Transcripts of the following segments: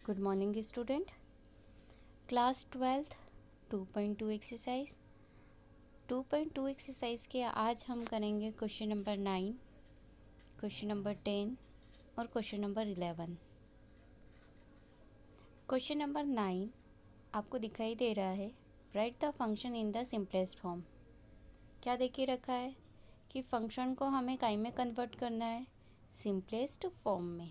Good morning student. Class 12 2.2 exercise 2.2 exercise के आज हम करेंगे क्वेश्चन नंबर 9, क्वेश्चन नंबर 10 और क्वेश्चन नंबर 11। क्वेश्चन नंबर 9 आपको दिखाई दे रहा है, right the function in the simplest form. क्या देखिए रखा है कि फंक्शन को हमें काई में कन्वर्ट करना है, सिंपलेस्ट फॉर्म में।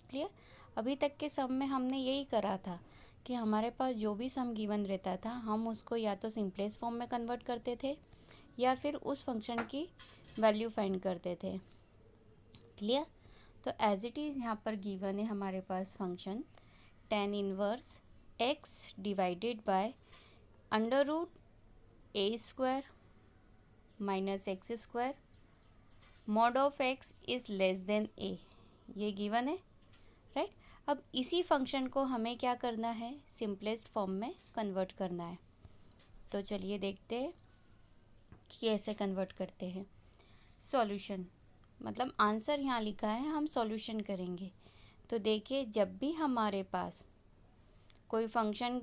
क्लियर। अभी तक के सम में हमने यही करा था कि हमारे पास जो भी सम गिवन रहता था हम उसको या तो सिंपलेस्ट फॉर्म में कन्वर्ट करते थे या फिर उस फंक्शन की वैल्यू फाइंड करते थे। क्लियर। तो एज इट इज़ यहाँ पर गिवन है हमारे पास function tan inverse x divided by under root A square minus x square mod of x is less than a, ये गिवन है, राइट। अब इसी फंक्शन को हमें क्या करना है, सिंपलेस्ट फॉर्म में कन्वर्ट करना है। तो चलिए देखते हैं कि कैसे कन्वर्ट करते हैं। सॉल्यूशन मतलब आंसर यहाँ लिखा है, हम सॉल्यूशन करेंगे। तो देखिए जब भी हमारे पास कोई फंक्शन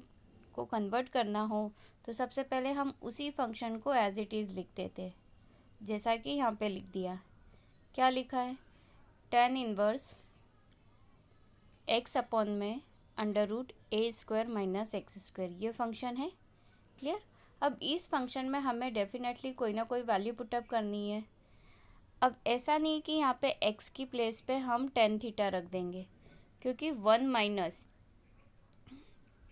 को कन्वर्ट करना हो तो सबसे पहले हम उसी फंक्शन को एज इट इज़ लिखते थे, जैसा कि यहाँ पे लिख दिया। क्या लिखा है, tan इनवर्स x अपॉन में अंडर रूट ए स्क्वायर माइनस एक्स स्क्वायर, ये फंक्शन है। क्लियर। अब इस फंक्शन में हमें डेफिनेटली कोई ना कोई वैल्यू पुटअप करनी है। अब ऐसा नहीं कि यहाँ पे x की प्लेस पे हम टेन थीटा रख देंगे, क्योंकि 1 माइनस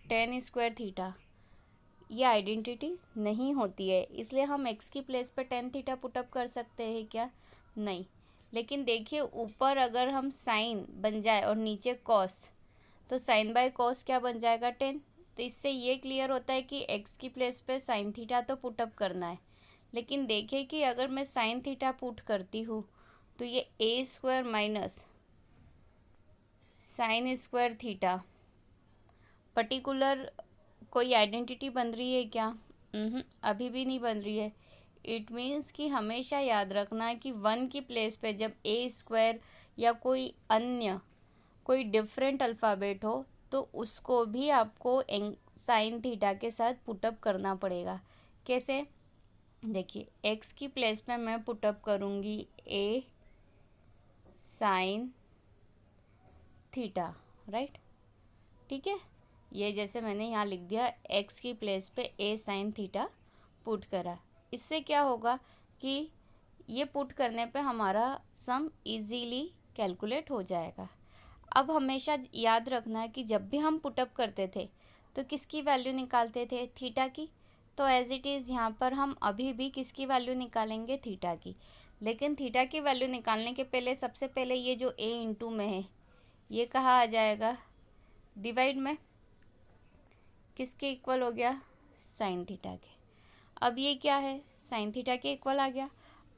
टेन स्क्वायर थीटा ये आइडेंटिटी नहीं होती है, इसलिए हम x की प्लेस पे टेन थीटा पुटअप कर सकते हैं क्या, नहीं। लेकिन देखिए ऊपर अगर हम साइन बन जाए और नीचे कॉस, तो साइन बाय कॉस क्या बन जाएगा, 10। तो इससे ये क्लियर होता है कि x की प्लेस पे साइन थीटा तो पुटअप करना है। लेकिन देखिए कि अगर मैं साइन थीटा पुट करती हूँ तो ये A square minus sine square theta particular कोई आइडेंटिटी बन रही है क्या, अभी भी नहीं बन रही है। इट मीन्स कि हमेशा याद रखना है कि 1 की प्लेस पे जब ए स्क्वायर या कोई अन्य कोई डिफरेंट अल्फ़ाबेट हो तो उसको भी आपको साइन थीटा के साथ पुटअप करना पड़ेगा। कैसे, देखिए एक्स की प्लेस पे मैं पुटअप करूँगी ए साइन थीटा, राइट। ठीक है, ये जैसे मैंने यहाँ लिख दिया, एक्स की प्लेस पे ए साइन थीटा पुट करा। इससे क्या होगा कि ये पुट करने पे हमारा सम इजीली कैलकुलेट हो जाएगा। अब हमेशा याद रखना है कि जब भी हम पुटअप करते थे तो किसकी वैल्यू निकालते थे, थीटा की। तो एज इट इज़ यहाँ पर हम अभी भी किसकी वैल्यू निकालेंगे, थीटा की। लेकिन थीटा की वैल्यू निकालने के पहले सबसे पहले ये जो ए इंटू में है ये कहाँ आ जाएगा, डिवाइड में। किसके इक्वल हो गया, साइन थीटा के। अब ये क्या है, साइन थीटा के इक्वल आ गया।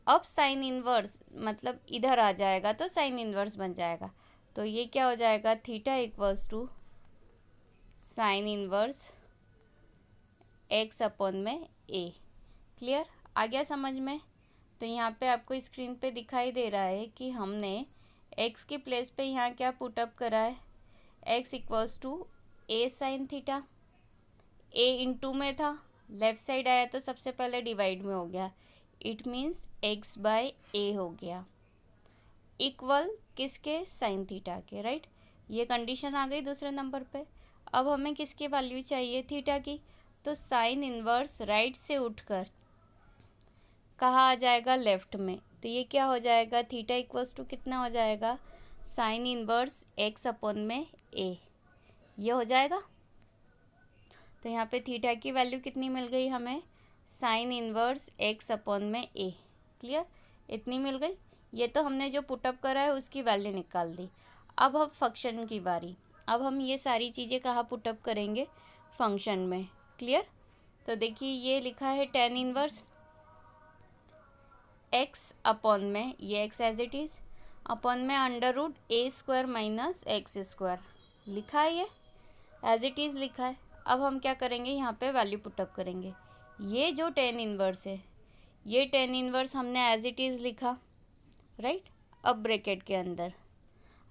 अब साइन इनवर्स मतलब इधर आ जाएगा तो साइन इनवर्स बन जाएगा। तो ये क्या हो जाएगा, theta equals to sine inverse x upon में ए। क्लियर, आ गया समझ में। तो यहाँ पे आपको स्क्रीन पे दिखाई दे रहा है कि हमने एक्स की प्लेस पे यहाँ क्या पुटअप करा है, x equals to a sine theta. A into में था, लेफ्ट साइड आया तो सबसे पहले डिवाइड में हो गया, इट मीन्स एक्स बाय ए हो गया, इक्वल किसके, साइन थीटा के, राइट। ये कंडीशन आ गई दूसरे नंबर पे। अब हमें किसकी वैल्यू चाहिए, थीटा की। तो साइन इनवर्स राइट से उठकर कहाँ आ जाएगा, लेफ्ट में। तो ये क्या हो जाएगा, थीटा इक्वल्स टू कितना हो जाएगा, साइन इनवर्स एक्स अपॉन में ए, ये हो जाएगा। तो यहाँ पे थीटा की वैल्यू कितनी मिल गई हमें, साइन इनवर्स एक्स अपॉन में ए। क्लियर, इतनी मिल गई। ये तो हमने जो पुटअप करा है उसकी वैल्यू निकाल दी। अब फंक्शन की बारी। अब हम ये सारी चीज़ें कहाँ पुटअप करेंगे, फंक्शन में। क्लियर। तो देखिए ये लिखा है tan इनवर्स एक्स अपॉन में, ये x as it is, upon में अंडर रूट ए स्क्वायर माइनस एक्स स्क्वायर लिखा है, ये एज इट इज़ लिखा है। अब हम क्या करेंगे, यहाँ पे वैल्यू पुटअप करेंगे। ये जो tan इनवर्स है, ये tan इनवर्स हमने एज इट इज़ लिखा, राइट। अब ब्रैकेट के अंदर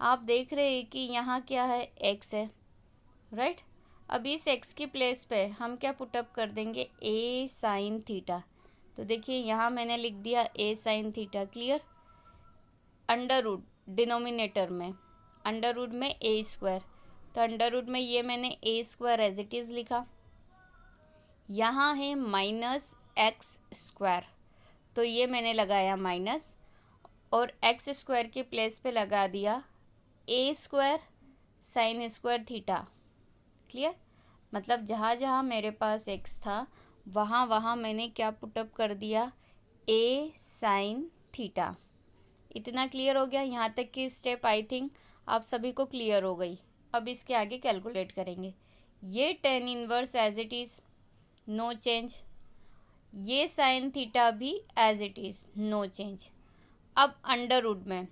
आप देख रहे हैं कि यहाँ क्या है, x है, राइट। अब इस एक्स की प्लेस पे हम क्या पुटअप कर देंगे, ए साइन थीटा। तो देखिए यहाँ मैंने लिख दिया A sine theta, clear. Under root denominator में, अंडर रूट में ए स्क्वायर, तो अंडर रूट में ये मैंने A square as it is लिखा। यहाँ है माइनस एक्स स्क्वायर, तो ये मैंने लगाया माइनस, और एक्स स्क्वायर की प्लेस पे लगा दिया A square sine square theta, clear. मतलब जहाँ जहाँ मेरे पास एक्स था वहाँ वहाँ मैंने क्या पुटअप कर दिया, ए साइन थीटा। इतना क्लियर हो गया। यहाँ तक की स्टेप आई थिंक आप सभी को क्लियर हो गई। अब इसके आगे कैलकुलेट करेंगे। ये tan inverse as it is, no change. ये साइन थीटा भी as it is, no change. अब अंडर रूट में,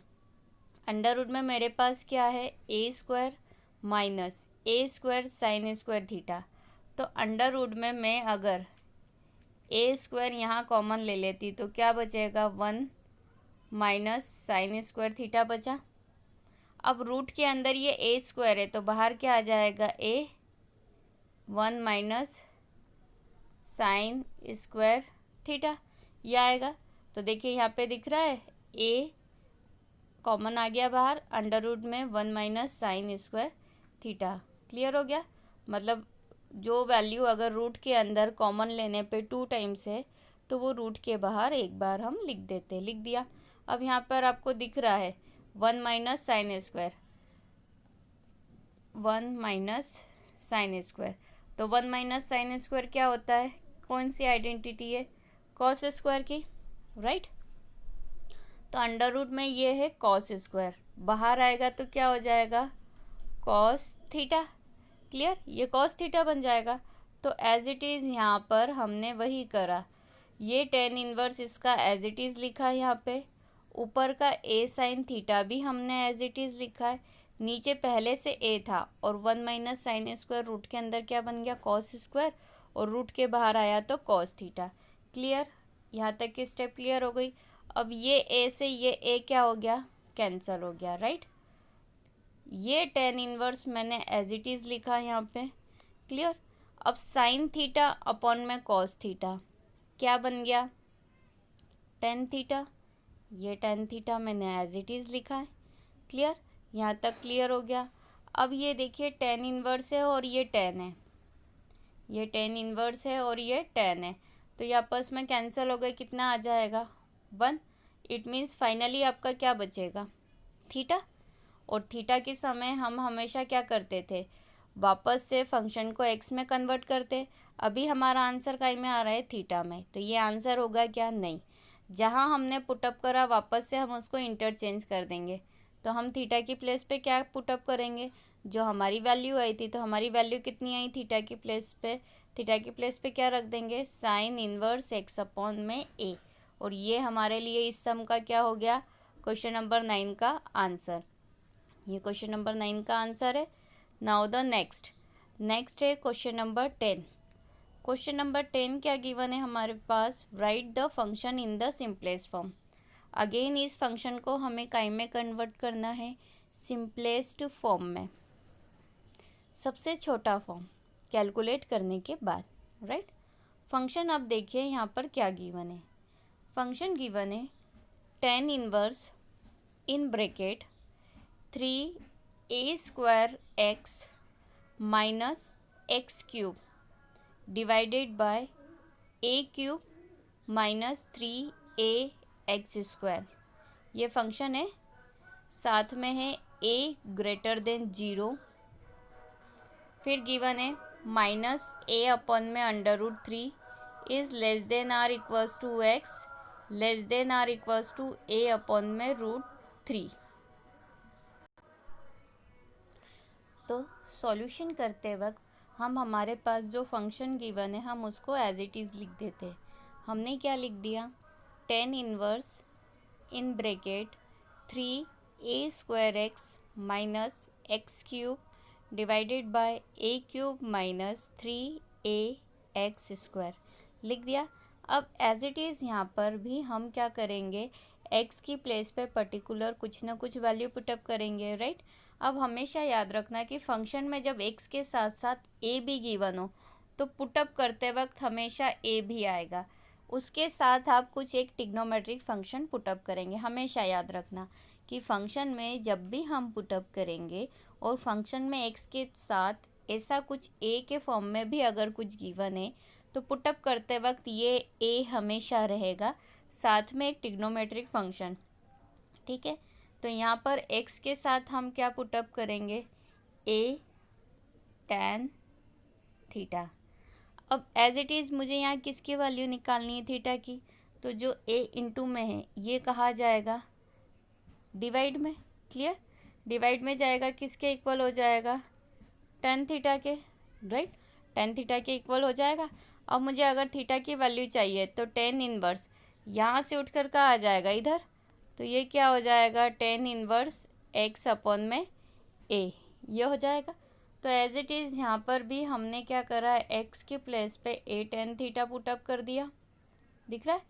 अंडर रूट में मेरे पास क्या है, a square minus a square sine square theta. तो अंडर रूट में मैं अगर ए स्क्वायर यहाँ कॉमन ले लेती तो क्या बचेगा, 1 माइनस साइन स्क्वायर थीटा बचा। अब रूट के अंदर ये ए स्क्वायर है तो बाहर क्या आ जाएगा, ए 1 माइनस साइन स्क्वायर थीटा, ये आएगा। तो देखिए यहाँ पे दिख रहा है ए कॉमन आ गया बाहर, अंडर रूट में 1 minus sine square theta, clear हो गया। मतलब जो वैल्यू अगर रूट के अंदर कॉमन लेने पे 2 टाइम्स है तो वो रूट के बाहर एक बार हम लिख देते, लिख दिया। अब यहाँ पर आपको दिख रहा है 1 minus sine square, 1 minus sine square. तो 1 माइनस साइन स्क्वायर क्या होता है, कौन सी आइडेंटिटी है, कॉस स्क्वायर की, राइट। तो अंडर रूट में ये है कॉस स्क्वायर, बाहर आएगा तो क्या हो जाएगा, कॉस थीटा, क्लियर। ये कॉस थीटा बन जाएगा। तो एज इट इज़ यहाँ पर हमने वही करा, ये टेन इनवर्स इसका एज इट इज़ लिखा है, यहाँ पे ऊपर का ए साइन थीटा भी हमने एज इट इज़ लिखा है, नीचे पहले से ए था और 1 माइनस साइन स्क्वायर रूट के अंदर क्या बन गया, कॉस स्क्वायर, और रूट के बाहर आया तो कॉस थीटा, क्लियर। यहाँ तक की स्टेप क्लियर हो गई। अब ये ए से ये ए क्या हो गया, कैंसिल हो गया, राइट। ये टेन इनवर्स मैंने एज इट इज़ लिखा यहाँ पे, क्लियर। अब साइन थीटा अपॉन में कॉस थीटा क्या बन गया, टेन थीटा। ये टेन थीटा मैंने एज इट इज़ लिखा है, क्लियर। यहाँ तक क्लियर हो गया। अब ये देखिए टेन इनवर्स है और ये टेन है, ये टेन इनवर्स है और ये टेन है, तो ये आपस में कैंसिल हो गए, कितना आ जाएगा, 1। इट मीन्स फाइनली आपका क्या बचेगा, थीटा। और थीटा के समय हम हमेशा क्या करते थे, वापस से फंक्शन को एक्स में कन्वर्ट करते। अभी हमारा आंसर काय में आ रहा है, थीटा में, तो ये आंसर होगा क्या, नहीं। जहाँ हमने पुटअप करा वापस से हम उसको इंटरचेंज कर देंगे। तो हम थीटा की प्लेस पे क्या पुटअप करेंगे, जो हमारी वैल्यू आई थी, तो हमारी वैल्यू कितनी आई थीटा की प्लेस पे, थीटा की प्लेस पे क्या रख देंगे, साइन इनवर्स एक्स अपॉन में ए। और ये हमारे लिए इस सम का क्या हो गया, क्वेश्चन नंबर 9 का आंसर। ये क्वेश्चन नंबर 9 का आंसर है। नाउ द नेक्स्ट है क्वेश्चन नंबर 10। क्वेश्चन नंबर 10 क्या गिवन है हमारे पास, right the function in the simplest form. Again इस फंक्शन को हमें काय में कन्वर्ट करना है, सिंपलेस्ट फॉर्म में, सबसे छोटा फॉर्म कैलकुलेट करने के बाद, राइट। फंक्शन अब देखिए यहाँ पर क्या गिवन है, फंक्शन गिवन है ten inverse in bracket 3a square x minus x cube divided bye A cube minus 3a x square. ये फंक्शन है, साथ में है a ग्रेटर देन 0, फिर गिवन है माइनस a अपॉन में under root 3 is less than or equals to x less than or equals to a upon में root 3। तो सॉल्यूशन करते वक्त हम हमारे पास जो फंक्शन गिवन है हम उसको एज इट इज़ लिख देते हैं। हमने क्या लिख दिया, ten inverse in bracket 3a square x minus x cube divided bye A cube minus 3a x square लिख दिया। अब एज इट इज़ यहाँ पर भी हम क्या करेंगे, एक्स की प्लेस पे पर्टिकुलर कुछ ना कुछ वैल्यू पुटअप करेंगे, राइट। अब हमेशा याद रखना कि फंक्शन में जब एक्स के साथ साथ ए भी गिवन हो तो पुटअप करते वक्त हमेशा ए भी आएगा, उसके साथ आप कुछ एक ट्रिग्नोमेट्रिक फंक्शन पुटअप करेंगे। हमेशा याद रखना कि फंक्शन में जब भी हम पुटअप करेंगे और फंक्शन में एक्स के साथ ऐसा कुछ ए के फॉर्म में भी अगर कुछ गिवन है तो पुटअप करते वक्त ये ए हमेशा रहेगा, साथ में एक ट्रिग्नोमेट्रिक फंक्शन, ठीक है। तो यहाँ पर एक्स के साथ हम क्या पुटअप करेंगे, ए tan थीटा। अब एज इट इज़ मुझे यहाँ किसकी वैल्यू निकालनी है, थीटा की, तो जो ए इंटू में है ये कहा जाएगा डिवाइड में, क्लियर। डिवाइड में जाएगा किसके इक्वल हो जाएगा, tan थीटा के, राइट। tan थीटा के इक्वल हो जाएगा। अब मुझे अगर थीटा की वैल्यू चाहिए तो tan इनवर्स यहाँ से उठकर कहाँ आ जाएगा, इधर, तो ये क्या हो जाएगा, tan इनवर्स x अपॉन में a, ये हो जाएगा। तो एज इट इज़ यहाँ पर भी हमने क्या करा, x के प्लेस पे a tan थीटा पुटअप कर दिया, दिख रहा है।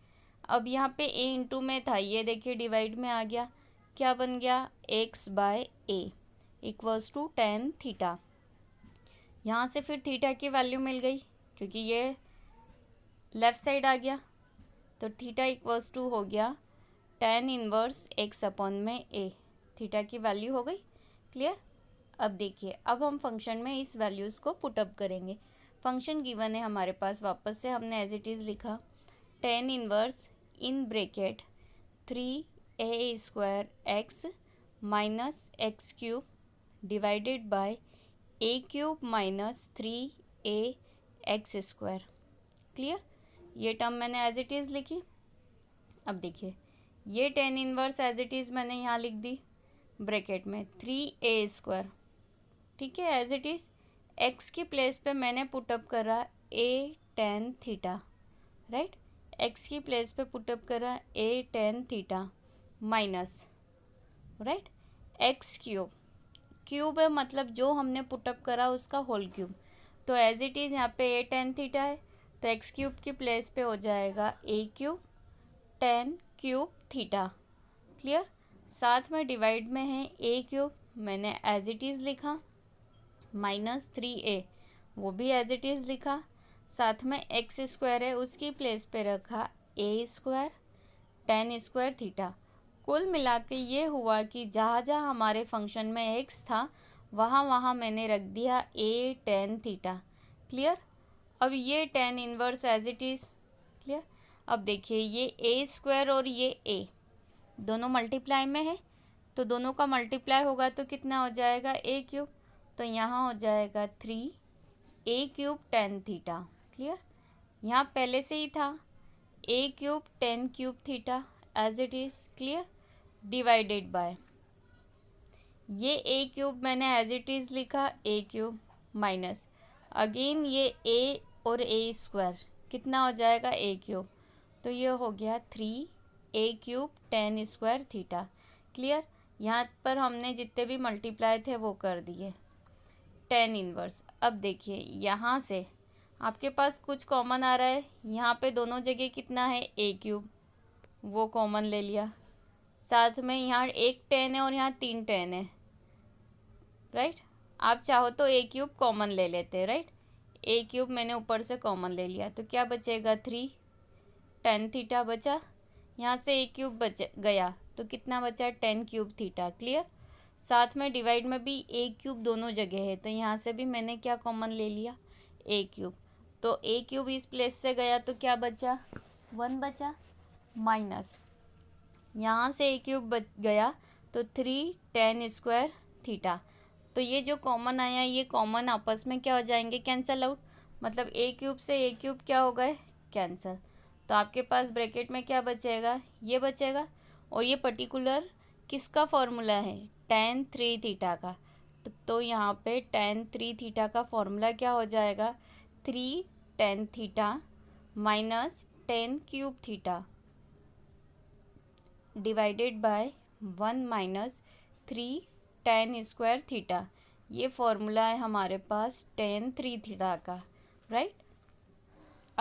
अब यहाँ पे a इंटू में था, ये देखिए डिवाइड में आ गया, क्या बन गया, x by a equals to tan theta. यहाँ से फिर थीटा की वैल्यू मिल गई क्योंकि ये लेफ़्ट साइड आ गया, तो थीटा इक्वल्स टू हो गया tan इनवर्स x अपॉन में a, थीटा की वैल्यू हो गई, क्लियर। अब देखिए, अब हम फंक्शन में इस वैल्यूज़ को पुटअप करेंगे। फंक्शन गिवन है हमारे पास, वापस से हमने एज इट इज़ लिखा tan inverse in bracket 3a square x minus x cube divided by a cube minus 3a x square, clear. ये टर्म मैंने एज इट इज़ लिखी। अब देखिए, ये tan inverse as it is मैंने यहाँ लिख दी ब्रैकेट में 3a स्क्वायर, ठीक है, एज इट इज़। x की प्लेस पे मैंने पुटअप करा a tan theta, right. x की प्लेस पे पुटअप करा a tan theta minus, right, x cube, cube है मतलब जो हमने पुटअप करा उसका होल क्यूब, तो एज इट इज़ यहाँ पे a tan थीटा है तो एक्स क्यूब की प्लेस पे हो जाएगा a cube tan cube theta, clear. साथ में डिवाइड में है a क्यूब, मैंने एज इट इज़ लिखा, माइनस 3a वो भी एज इट इज़ लिखा, साथ में एक्स स्क्वायर है उसकी प्लेस पे रखा a square tan square theta. कुल मिला के ये हुआ कि जहाँ जहाँ हमारे फंक्शन में x था वहाँ वहाँ मैंने रख दिया a tan थीटा, क्लियर। अब ये tan inverse as it is, clear. अब देखिए, ये a स्क्वायर और ये a दोनों मल्टीप्लाई में है तो दोनों का मल्टीप्लाई होगा तो कितना हो जाएगा, a क्यूब, तो यहाँ हो जाएगा 3a cube tan theta, clear. यहाँ पहले से ही था a cube tan cube theta as it is, clear, divided by ये a क्यूब मैंने एज इट इज़ लिखा a क्यूब माइनस अगेन ये a और a स्क्वायर कितना हो जाएगा a क्यूब, तो ये हो गया 3a cube tan square theta, clear. यहाँ पर हमने जितने भी मल्टीप्लाई थे वो कर दिए tan इनवर्स। अब देखिए, यहाँ से आपके पास कुछ कॉमन आ रहा है, यहाँ पे दोनों जगह कितना है a क्यूब, वो कॉमन ले लिया, साथ में यहाँ एक tan है और यहाँ 3 tan है, राइट। आप चाहो तो a क्यूब कॉमन ले लेते हैं, राइट। a क्यूब मैंने ऊपर से कॉमन ले लिया तो क्या बचेगा, 3 tan थीटा बचा, यहाँ से a क्यूब बच गया तो कितना बचा, tan क्यूब थीटा, क्लियर। साथ में डिवाइड में भी a क्यूब दोनों जगह है तो यहाँ से भी मैंने क्या कॉमन ले लिया, a क्यूब, तो a क्यूब इस प्लेस से गया तो क्या बचा, 1 बचा, माइनस यहाँ से a क्यूब बच गया तो 3 tan स्क्वायर थीटा, तो ये जो कॉमन आया ये कॉमन आपस में क्या हो जाएंगे, कैंसिल आउट, मतलब a क्यूब से a क्यूब क्या हो गए, कैंसिल, तो आपके पास ब्रैकेट में क्या बचेगा, ये बचेगा। और ये पर्टिकुलर किसका फॉर्मूला है, tan 3 थीटा का, तो यहाँ पे tan 3 थीटा का फॉर्मूला क्या हो जाएगा, 3 tan theta minus tan cube theta divided by 1 minus 3 tan square theta, ये फॉर्मूला है हमारे पास tan 3 थीटा का, राइट।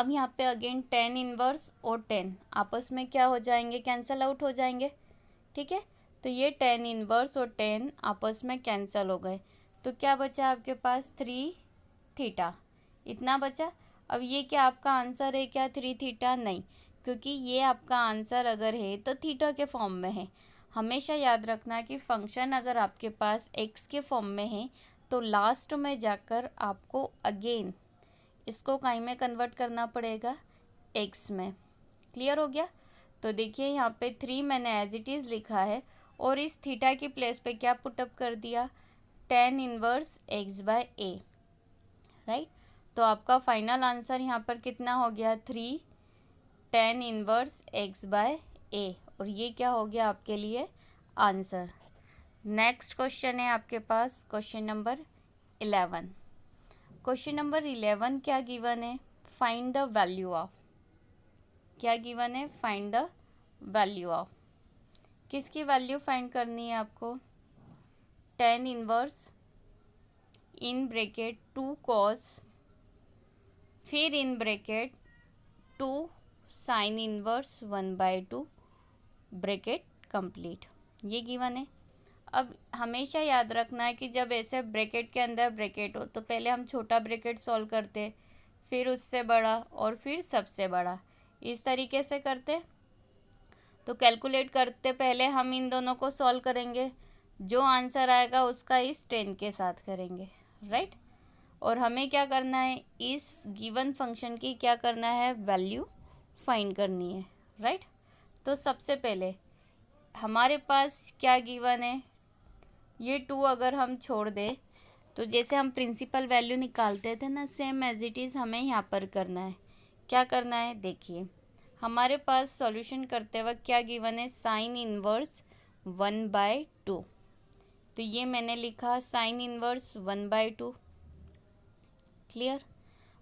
अब यहाँ पे अगेन टेन इनवर्स और 10 आपस में क्या हो जाएंगे, कैंसल आउट हो जाएंगे, ठीक है। तो ये टेन इनवर्स और 10 आपस में कैंसल हो गए, तो क्या बचा आपके पास 3 थीटा, इतना बचा। अब ये क्या आपका आंसर है क्या 3 थीटा? नहीं, क्योंकि ये आपका आंसर अगर है तो थीटा के फॉर्म में है। हमेशा याद रखना कि फंक्शन अगर आपके पास एक्स के फॉर्म में है तो लास्ट में जाकर आपको अगेन इसको काई में कन्वर्ट करना पड़ेगा, एक्स में। क्लियर हो गया? तो देखिए यहाँ पे 3 मैंने एज इट इज़ लिखा है और इस थीटा की प्लेस पे क्या पुटअप कर दिया, टेन इनवर्स एक्स बाय ए, राइट। तो आपका फाइनल आंसर यहाँ पर कितना हो गया, 3 टेन इनवर्स एक्स बाय ए, और ये क्या हो गया आपके लिए आंसर। नेक्स्ट क्वेश्चन है आपके पास क्वेश्चन नंबर 11। क्वेश्चन नंबर 11 क्या गिवन है, फाइंड द वैल्यू ऑफ, क्या गिवन है, फाइंड द वैल्यू ऑफ, किसकी वैल्यू फाइंड करनी है आपको, tan inverse in bracket 2 cos, फिर in bracket 2 sine inverse 1/2 bracket complete, ये गिवन है। अब हमेशा याद रखना है कि जब ऐसे ब्रैकेट के अंदर ब्रैकेट हो तो पहले हम छोटा ब्रैकेट सॉल्व करते, फिर उससे बड़ा और फिर सबसे बड़ा, इस तरीके से करते। तो कैलकुलेट करते पहले हम इन दोनों को सॉल्व करेंगे, जो आंसर आएगा उसका इस 10 के साथ करेंगे, राइट। और हमें क्या करना है, इस गिवन फंक्शन की क्या करना है, वैल्यू फाइंड करनी है, राइट। तो सबसे पहले हमारे पास क्या गिवन है, ये 2 अगर हम छोड़ दें तो जैसे हम प्रिंसिपल वैल्यू निकालते थे ना, सेम एज इट इज़ हमें यहाँ पर करना है। क्या करना है, देखिए हमारे पास सॉल्यूशन करते वक्त क्या गिवन है, साइन इनवर्स 1/2, तो ये मैंने लिखा साइन इनवर्स 1/2। क्लियर?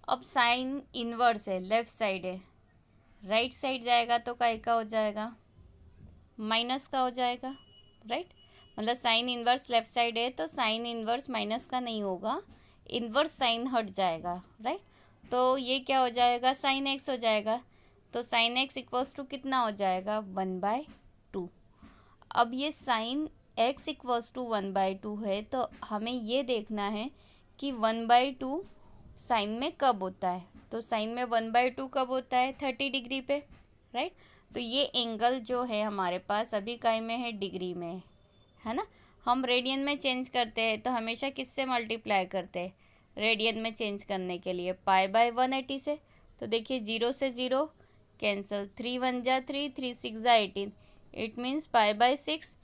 अब साइन इनवर्स है, लेफ्ट साइड है, राइट साइड जाएगा तो काय का हो जाएगा, माइनस का हो जाएगा, राइट। मतलब साइन इनवर्स लेफ्ट साइड है तो साइन इनवर्स माइनस का नहीं होगा, इनवर्स साइन हट जाएगा, राइट। तो ये क्या हो जाएगा, साइन एक्स हो जाएगा, तो साइन एक्स इक्वल्स टू कितना हो जाएगा, 1/2। अब ये साइन एक्स इक्वल्स टू 1/2 है, तो हमें ये देखना है कि 1/2 साइन में कब होता है, तो साइन में 1/2 कब होता है, 30 डिग्री पे, राइट। तो ये एंगल जो है हमारे पास अभी काय में है, डिग्री में है ना। हम रेडियन में चेंज करते हैं तो हमेशा किससे मल्टीप्लाई करते हैं, रेडियन में चेंज करने के लिए π/180 से। तो देखिए 0 से 0 कैंसिल, 3 1 जा 3, 3 6 जा 18, इट मीन्स π/6।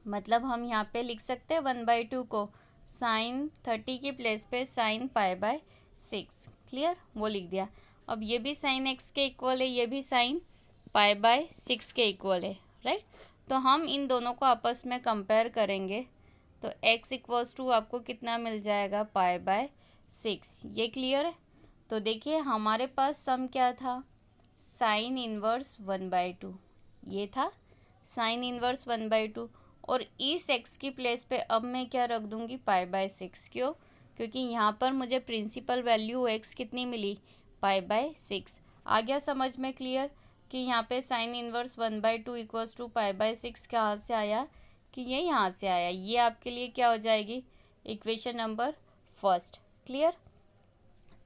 मतलब हम यहाँ पे लिख सकते हैं 1/2 को साइन 30 की प्लेस पे साइन π/6। क्लियर? वो लिख दिया। अब ये भी साइन एक्स के इक्वल है, ये भी साइन π/6 के इक्वल है, राइट। तो हम इन दोनों को आपस में कंपेयर करेंगे तो x इक्वल्स टू आपको कितना मिल जाएगा, π/6। ये क्लियर है? तो देखिए हमारे पास सम क्या था, साइन इनवर्स 1/2, ये था साइन इनवर्स 1/2, और इस x की प्लेस पे अब मैं क्या रख दूंगी, π/6। क्यों? क्योंकि यहाँ पर मुझे प्रिंसिपल वैल्यू x कितनी मिली, π/6। आ गया समझ में क्लियर कि यहाँ पे साइन इनवर्स 1/2 इक्वल्स टू π/6 कहाँ से आया, कि ये यहाँ से आया। ये आपके लिए क्या हो जाएगी, इक्वेशन नंबर फर्स्ट। क्लियर?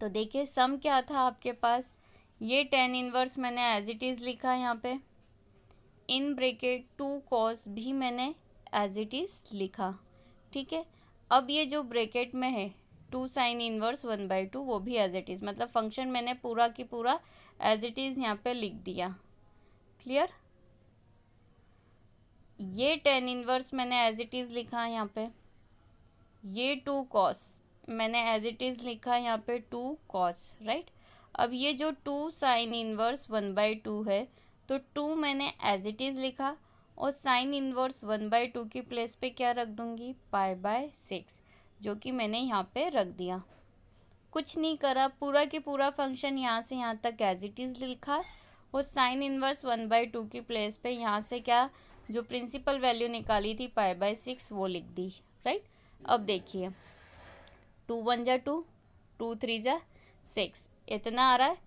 तो देखिए सम क्या था आपके पास, ये टेन इनवर्स मैंने एज इट इज़ लिखा यहाँ पे, इन ब्रैकेट 2 कॉस भी मैंने एज इट इज़ लिखा, ठीक है। अब ये जो ब्रैकेट में है 2 साइन इनवर्स 1/2 वो भी एज इट इज़, मतलब फंक्शन मैंने पूरा की पूरा एज इट इज़ यहाँ पे लिख दिया। क्लियर? ये टेन इनवर्स मैंने एज इट इज़ लिखा यहाँ पे, ये 2 कॉस मैंने एज इट इज़ लिखा यहाँ पे 2 कॉस, राइट। अब ये जो 2 साइन इनवर्स 1/2 है तो 2 मैंने एज इट इज़ लिखा, और साइन इनवर्स 1/2 की प्लेस पे क्या रख दूँगी, π/6, जो कि मैंने यहाँ पे रख दिया। कुछ नहीं करा, पूरा की पूरा फंक्शन यहाँ से यहाँ तक एज इट इज़ लिखा, और साइन इनवर्स 1/2 की प्लेस पे यहाँ से क्या, जो प्रिंसिपल वैल्यू निकाली थी π/6 वो लिख दी, राइट। अब देखिए 2 1 जा 2, 2 3 जा 6, इतना आ रहा है।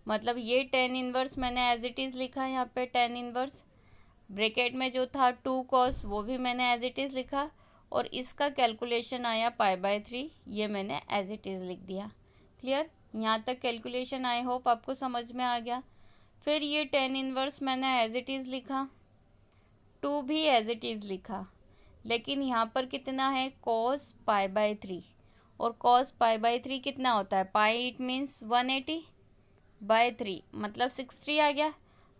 मतलब ये टेन इनवर्स मैंने एज इट इज़ लिखा यहाँ पे, टेन इनवर्स ब्रैकेट में जो था 2 cos वो भी मैंने एज इट इज़ लिखा, और इसका कैलकुलेशन आया π/3, ये मैंने एज इट इज़ लिख दिया। क्लियर? यहाँ तक कैलकुलेशन आई होप आपको समझ में आ गया। फिर ये टेन इनवर्स मैंने एज इट इज़ लिखा, 2 भी एज इट इज़ लिखा, लेकिन यहाँ पर कितना है cos π/3, और cos π/3 कितना होता है, पाई इट मीन्स 180/3 मतलब 60 आ गया।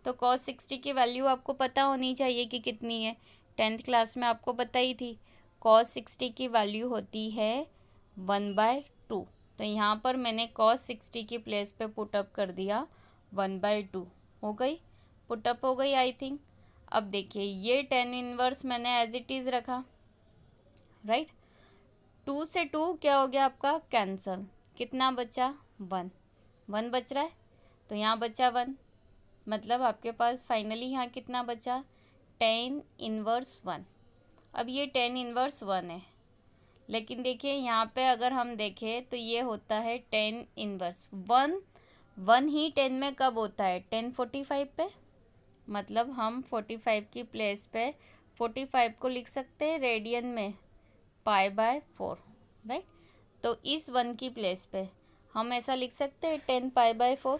तो cos 60 की वैल्यू आपको पता होनी चाहिए कि कितनी है, 10th क्लास में आपको बताई थी। cos 60 की वैल्यू होती है 1/2। तो यहाँ पर मैंने cos 60 की प्लेस पे पुटअप कर दिया 1/2, हो गई, पुटअप हो गई आई थिंक। अब देखिए ये टेन इनवर्स मैंने एज इट इज़ रखा, राइट। 2 से 2 क्या हो गया आपका, कैंसल, कितना बचा 1, 1 बच रहा है, तो यहाँ बचा 1, मतलब आपके पास फाइनली यहाँ कितना बचा, टेन इनवर्स 1। अब ये टेन इनवर्स 1 है, लेकिन देखिए यहाँ पे अगर हम देखें तो ये होता है टेन इनवर्स 1, 1 ही 10 में कब होता है, 1045 पे, मतलब हम 45 की प्लेस पे 45 को लिख सकते हैं रेडियन में π/4, राइट। तो इस 1 की प्लेस पे हम ऐसा लिख सकते हैं 10 π/4,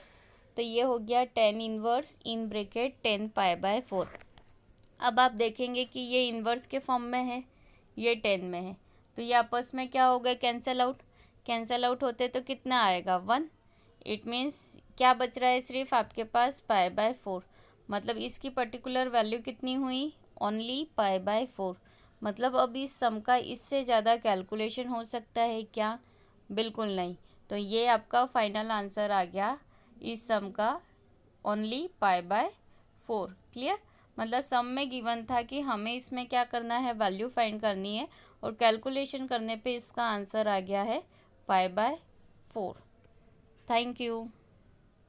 तो ये हो गया टेन इनवर्स इन ब्रैकेट 10 π/4। अब आप देखेंगे कि ये इन्वर्स के फॉर्म में है, ये 10 में है, तो ये आपस में क्या हो गए, कैंसिल आउट, कैंसिल आउट होते तो कितना आएगा 1। इट मीन्स क्या बच रहा है, सिर्फ आपके पास π/4, मतलब इसकी पर्टिकुलर वैल्यू कितनी हुई, ओनली π/4। मतलब अब इस सम का इससे ज़्यादा कैलकुलेशन हो सकता है क्या, बिल्कुल नहीं। तो ये आपका फाइनल आंसर आ गया इस सम का, ओनली π/4। क्लियर? मतलब सम में गिवन था कि हमें इसमें क्या करना है, वैल्यू फाइंड करनी है, और कैलकुलेशन करने पे इसका आंसर आ गया है π/4। Thank you.